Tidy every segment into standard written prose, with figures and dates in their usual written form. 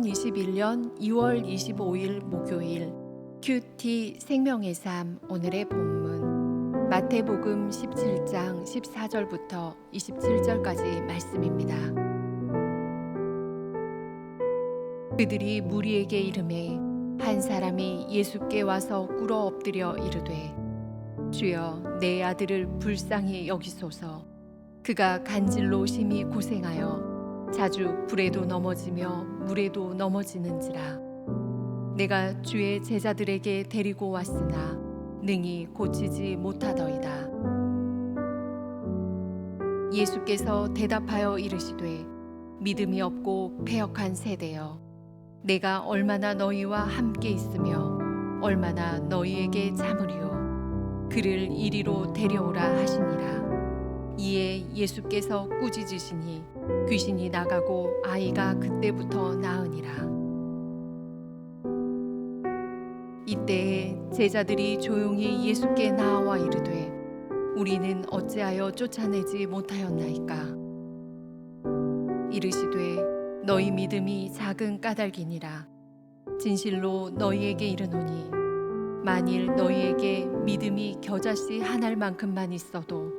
2021년 2월 25일 목요일 큐티 생명의 삶 오늘의 본문 마태복음 17장 14절부터 27절까지 말씀입니다. 그들이 무리에게 이르매 한 사람이 예수께 와서 꿇어 엎드려 이르되 주여 내 아들을 불쌍히 여기소서. 그가 간질로 심히 고생하여 자주 불에도 넘어지며 물에도 넘어지는지라. 내가 주의 제자들에게 데리고 왔으나 능히 고치지 못하더이다. 예수께서 대답하여 이르시되 믿음이 없고 패역한 세대여, 내가 얼마나 너희와 함께 있으며 얼마나 너희에게 참으리요. 그를 이리로 데려오라 하시니라. 이에 예수께서 꾸짖으시니 귀신이 나가고 아이가 그때부터 나으니라. 이때에 제자들이 조용히 예수께 나와 이르되 우리는 어찌하여 쫓아내지 못하였나이까. 이르시되 너희 믿음이 작은 까닭이니라. 진실로 너희에게 이르노니 만일 너희에게 믿음이 겨자씨 한 알만큼만 있어도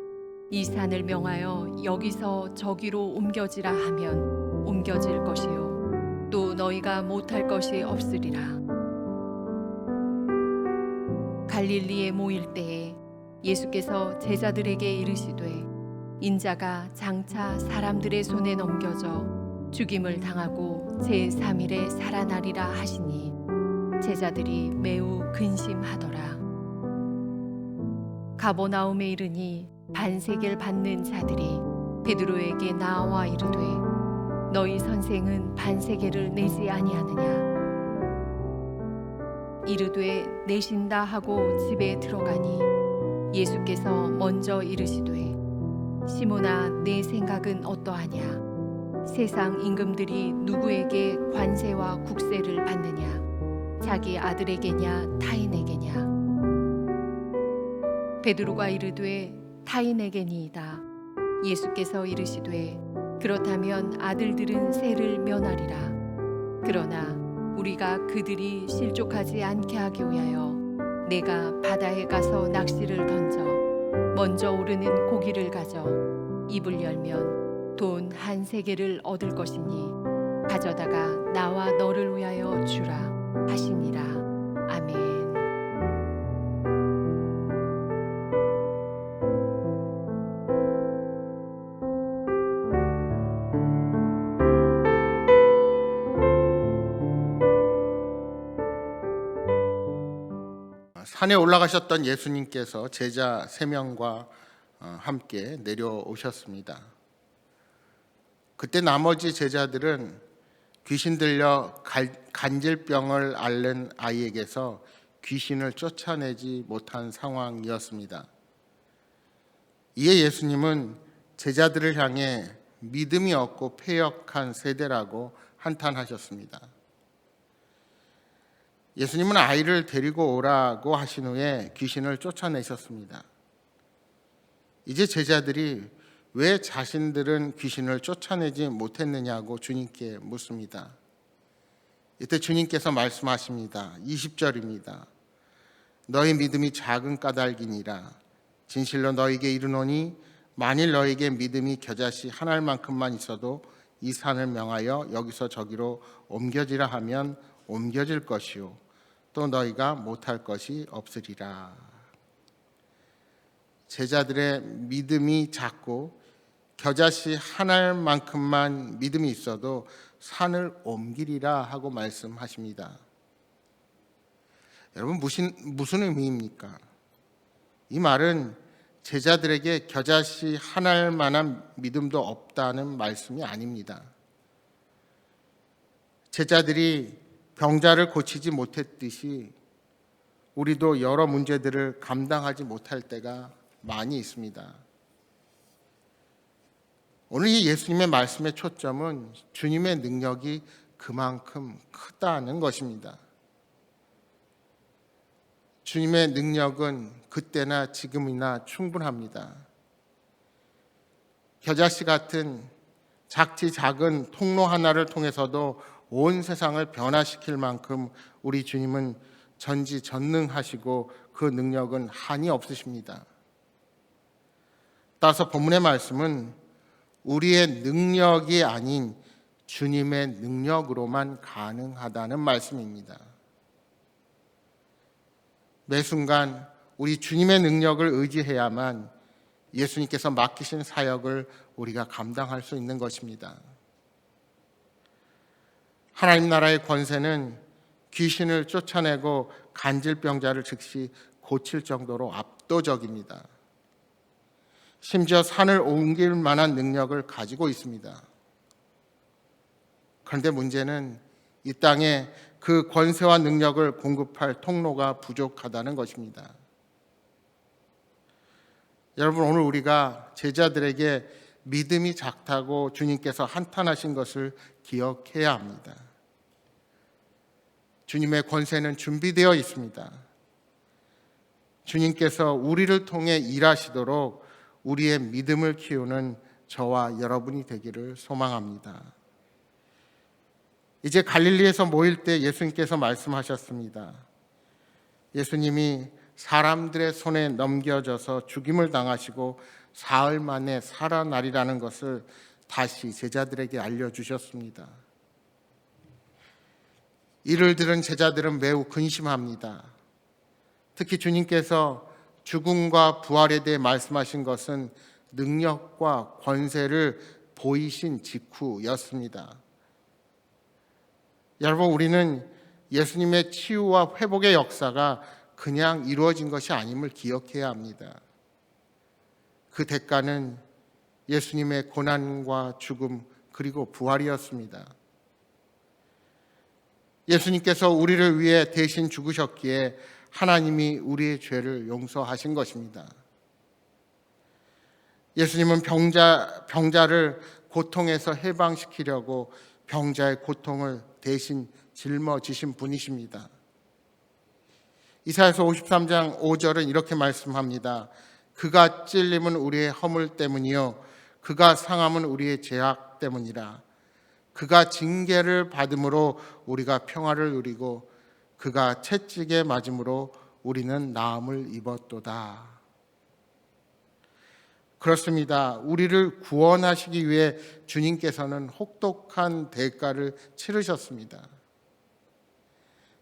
이 산을 명하여 여기서 저기로 옮겨지라 하면 옮겨질 것이요 또 너희가 못할 것이 없으리라. 갈릴리에 모일 때에 예수께서 제자들에게 이르시되 인자가 장차 사람들의 손에 넘겨져 죽임을 당하고 제3일에 살아나리라 하시니 제자들이 매우 근심하더라. 가버나움에 이르니 반세겔 받는 자들이 베드로에게 나와 이르되 너희 선생은 반세겔을 내지 아니하느냐. 이르되 내신다 하고 집에 들어가니 예수께서 먼저 이르시되 시몬아 내 생각은 어떠하냐. 세상 임금들이 누구에게 관세와 국세를 받느냐. 자기 아들에게냐 타인에게냐. 베드로가 이르되 타인에게니이다. 예수께서 이르시되 그렇다면 아들들은 세를 면하리라. 그러나 우리가 그들이 실족하지 않게 하기 위하여 내가 바다에 가서 낚시를 던져 먼저 오르는 고기를 가져 입을 열면 돈 한 세겔을 얻을 것이니 가져다가 나와 너를 위하여 주라 하시니라. 아멘. 산에 올라가셨던 예수님께서 제자 3명과 함께 내려오셨습니다. 그때 나머지 제자들은 귀신 들려 간질병을 앓는 아이에게서 귀신을 쫓아내지 못한 상황이었습니다. 이에 예수님은 제자들을 향해 믿음이 없고 패역한 세대라고 한탄하셨습니다. 예수님은 아이를 데리고 오라고 하신 후에 귀신을 쫓아내셨습니다. 이제 제자들이 왜 자신들은 귀신을 쫓아내지 못했느냐고 주님께 묻습니다. 이때 주님께서 말씀하십니다. 20절입니다. 너희 믿음이 작은 까닭이니라. 진실로 너희에게 이르노니 만일 너희에게 믿음이 겨자씨 한 알만큼만 있어도 이 산을 명하여 여기서 저기로 옮겨지라 하면 옮겨질 것이요 또 너희가 못할 것이 없으리라. 제자들의 믿음이 작고 겨자씨 한 알만큼만 믿음이 있어도 산을 옮기리라 하고 말씀하십니다. 여러분 무슨 의미입니까? 이 말은 제자들에게 겨자씨 한 알만한 믿음도 없다는 말씀이 아닙니다. 제자들이 병자를 고치지 못했듯이 우리도 여러 문제들을 감당하지 못할 때가 많이 있습니다. 오늘 이 예수님의 말씀의 초점은 주님의 능력이 그만큼 크다는 것입니다. 주님의 능력은 그때나 지금이나 충분합니다. 겨자씨 같은 작지 작은 통로 하나를 통해서도 온 세상을 변화시킬 만큼 우리 주님은 전지전능하시고 그 능력은 한이 없으십니다. 따라서 본문의 말씀은 우리의 능력이 아닌 주님의 능력으로만 가능하다는 말씀입니다. 매 순간 우리 주님의 능력을 의지해야만 예수님께서 맡기신 사역을 우리가 감당할 수 있는 것입니다. 하나님 나라의 권세는 귀신을 쫓아내고 간질병자를 즉시 고칠 정도로 압도적입니다. 심지어 산을 옮길 만한 능력을 가지고 있습니다. 그런데 문제는 이 땅에 그 권세와 능력을 공급할 통로가 부족하다는 것입니다. 여러분, 오늘 우리가 제자들에게 믿음이 작다고 주님께서 한탄하신 것을 기억해야 합니다. 주님의 권세는 준비되어 있습니다. 주님께서 우리를 통해 일하시도록 우리의 믿음을 키우는 저와 여러분이 되기를 소망합니다. 이제 갈릴리에서 모일 때 예수님께서 말씀하셨습니다. 예수님이 사람들의 손에 넘겨져서 죽임을 당하시고 사흘 만에 살아나리라는 것을 다시 제자들에게 알려주셨습니다. 이를 들은 제자들은 매우 근심합니다. 특히 주님께서 죽음과 부활에 대해 말씀하신 것은 능력과 권세를 보이신 직후였습니다. 여러분, 우리는 예수님의 치유와 회복의 역사가 그냥 이루어진 것이 아님을 기억해야 합니다. 그 대가는 예수님의 고난과 죽음 그리고 부활이었습니다. 예수님께서 우리를 위해 대신 죽으셨기에 하나님이 우리의 죄를 용서하신 것입니다. 예수님은 병자를 고통에서 해방시키려고 병자의 고통을 대신 짊어지신 분이십니다. 이사야서 53장 5절은 이렇게 말씀합니다. 그가 찔림은 우리의 허물 때문이요 그가 상함은 우리의 죄악 때문이라. 그가 징계를 받음으로 우리가 평화를 누리고 그가 채찍에 맞음으로 우리는 나음을 입었도다. 그렇습니다. 우리를 구원하시기 위해 주님께서는 혹독한 대가를 치르셨습니다.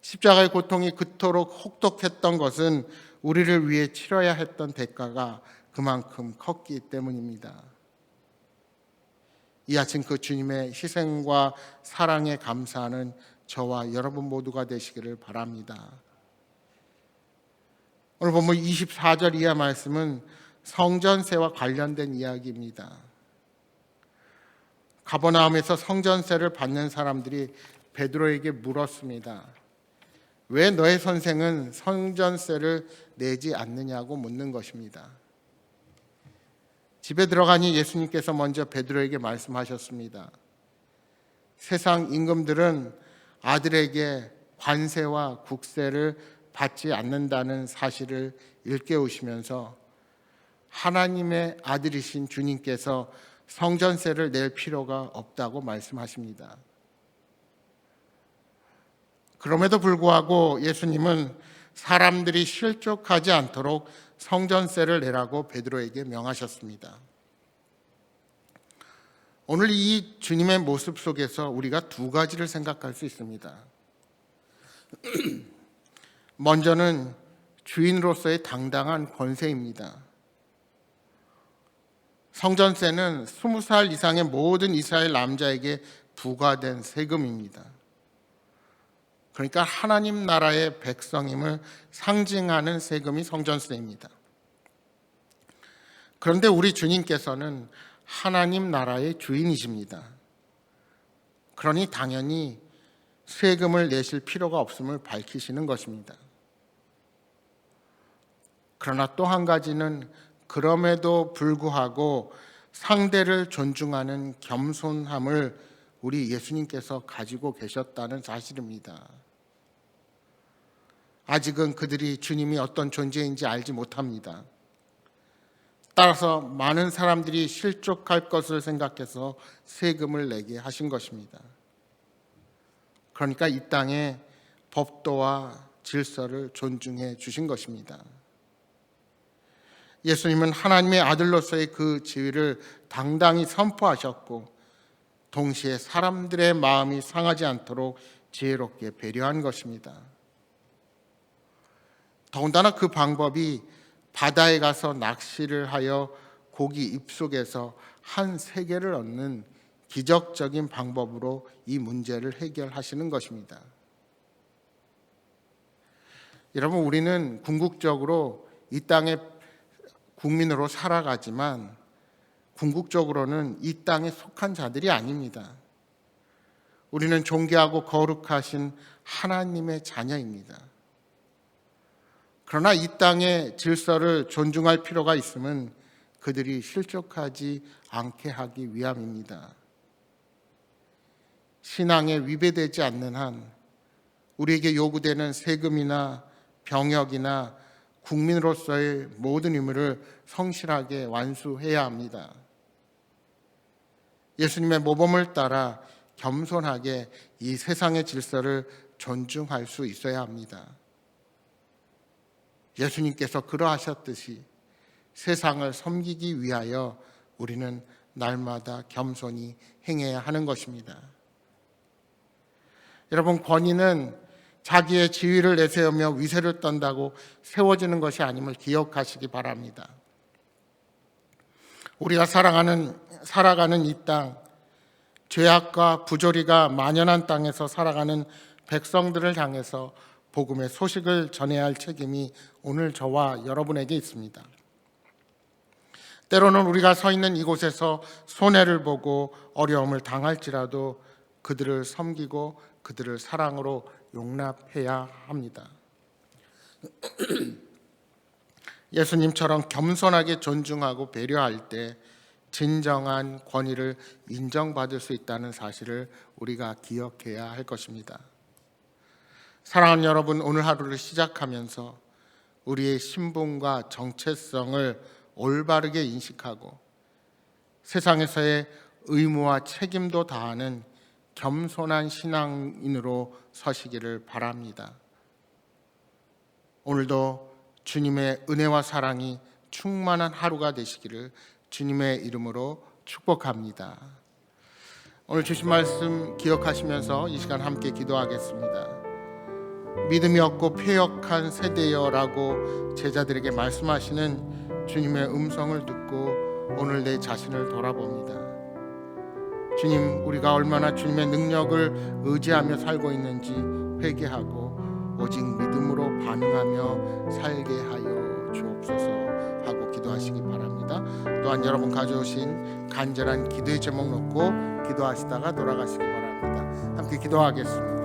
십자가의 고통이 그토록 혹독했던 것은 우리를 위해 치러야 했던 대가가 그만큼 컸기 때문입니다. 이 아침 그 주님의 희생과 사랑에 감사하는 저와 여러분 모두가 되시기를 바랍니다. 오늘 본문 24절 이하 말씀은 성전세와 관련된 이야기입니다. 가버나움에서 성전세를 받는 사람들이 베드로에게 물었습니다. 왜 너의 선생은 성전세를 내지 않느냐고 묻는 것입니다. 집에 들어가니 예수님께서 먼저 베드로에게 말씀하셨습니다. 세상 임금들은 아들에게 관세와 국세를 받지 않는다는 사실을 일깨우시면서 하나님의 아들이신 주님께서 성전세를 낼 필요가 없다고 말씀하십니다. 그럼에도 불구하고 예수님은 사람들이 실족하지 않도록 성전세를 내라고 베드로에게 명하셨습니다. 오늘 이 주님의 모습 속에서 우리가 두 가지를 생각할 수 있습니다. 먼저는 주인으로서의 당당한 권세입니다. 성전세는 20살 이상의 모든 이스라엘 남자에게 부과된 세금입니다. 그러니까 하나님 나라의 백성임을 상징하는 세금이 성전세입니다. 그런데 우리 주님께서는 하나님 나라의 주인이십니다. 그러니 당연히 세금을 내실 필요가 없음을 밝히시는 것입니다. 그러나 또 한 가지는 그럼에도 불구하고 상대를 존중하는 겸손함을 우리 예수님께서 가지고 계셨다는 사실입니다. 아직은 그들이 주님이 어떤 존재인지 알지 못합니다. 따라서 많은 사람들이 실족할 것을 생각해서 세금을 내게 하신 것입니다. 그러니까 이 땅의 법도와 질서를 존중해 주신 것입니다. 예수님은 하나님의 아들로서의 그 지위를 당당히 선포하셨고 동시에 사람들의 마음이 상하지 않도록 지혜롭게 배려한 것입니다. 더군다나 그 방법이 바다에 가서 낚시를 하여 고기 입속에서 한 세계를 얻는 기적적인 방법으로 이 문제를 해결하시는 것입니다. 여러분, 우리는 궁극적으로 이 땅의 국민으로 살아가지만 궁극적으로는 이 땅에 속한 자들이 아닙니다. 우리는 존귀하고 거룩하신 하나님의 자녀입니다. 그러나 이 땅의 질서를 존중할 필요가 있음은 그들이 실족하지 않게 하기 위함입니다. 신앙에 위배되지 않는 한 우리에게 요구되는 세금이나 병역이나 국민으로서의 모든 의무를 성실하게 완수해야 합니다. 예수님의 모범을 따라 겸손하게 이 세상의 질서를 존중할 수 있어야 합니다. 예수님께서 그러하셨듯이 세상을 섬기기 위하여 우리는 날마다 겸손히 행해야 하는 것입니다. 여러분, 권위는 자기의 지위를 내세우며 위세를 떤다고 세워지는 것이 아님을 기억하시기 바랍니다. 우리가 살아가는 이 땅, 죄악과 부조리가 만연한 땅에서 살아가는 백성들을 향해서 복음의 소식을 전해야 할 책임이 오늘 저와 여러분에게 있습니다. 때로는 우리가 서 있는 이곳에서 손해를 보고 어려움을 당할지라도 그들을 섬기고 그들을 사랑으로 용납해야 합니다. 예수님처럼 겸손하게 존중하고 배려할 때 진정한 권위를 인정받을 수 있다는 사실을 우리가 기억해야 할 것입니다. 사랑하는 여러분, 오늘 하루를 시작하면서 우리의 신분과 정체성을 올바르게 인식하고 세상에서의 의무와 책임도 다하는 겸손한 신앙인으로 서시기를 바랍니다. 오늘도 주님의 은혜와 사랑이 충만한 하루가 되시기를 주님의 이름으로 축복합니다. 오늘 주신 말씀 기억하시면서 이 시간 함께 기도하겠습니다. 믿음이 없고 패역한 세대여라고 제자들에게 말씀하시는 주님의 음성을 듣고 오늘 내 자신을 돌아봅니다. 주님, 우리가 얼마나 주님의 능력을 의지하며 살고 있는지 회개하고 오직 믿음으로 반응하며 살게 하여 주옵소서 하고 기도하시기 바랍니다. 또한 여러분 가져오신 간절한 기도의 제목 놓고 기도하시다가 돌아가시기 바랍니다. 함께 기도하겠습니다.